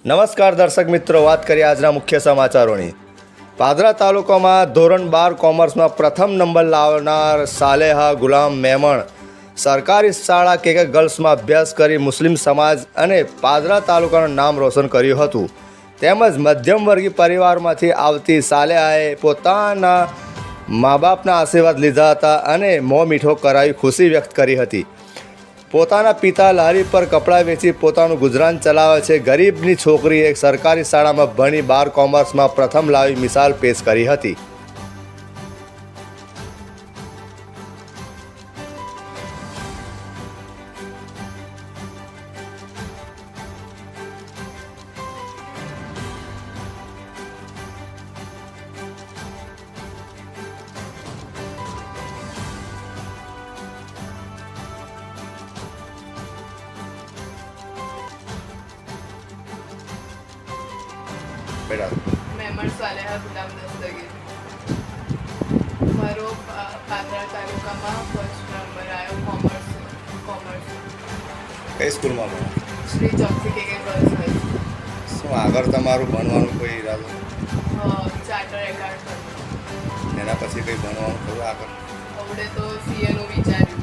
નમસ્કાર દર્શક મિત્રો, વાત કરીએ આજના મુખ્ય સમાચારોની. પાદરા તાલુકામાં ધોરણ 12 કોમર્સમાં પ્રથમ નંબર લાવનાર સાલેહા ગુલામ મેમણ સરકારી શાળા કે ગર્લ્સમાં અભ્યાસ કરી મુસ્લિમ સમાજ અને પાદરા તાલુકાનું નામ રોશન કર્યું હતું. તેમજ મધ્યમવર્ગીય પરિવારમાંથી આવતી સાલેહાએ પોતાના મા બાપના આશીર્વાદ લીધા હતા અને મોં મીઠો કરાવી ખુશી વ્યક્ત કરી હતી. પોતાના પિતા લારી પર કપડાં વેચી પોતાનું ગુજરાન ચલાવે છે. ગરીબની છોકરી એક સરકારી શાળામાં ભણી 12 કોમર્સમાં પ્રથમ લાવી મિસાલ પેશ કરી હતી. મેમણ સાલેહા ગુલામ દસ્તગીર. મારો પાદરા તાલુકામાં ફર્સ્ટ નંબર આવ્યો કોમર્સ. કઈ સ્કૂલમાં ભણો? શ્રી ચોકસી કે ગર્લ્સ હાઈ. શું આગળ તમારું ભણવાનું કોઈ ઈરાદો? Charter account. એના પછી કંઈ ભણવાનું ખરું આગળ? હવે તો સીએનું વિચાર્યું.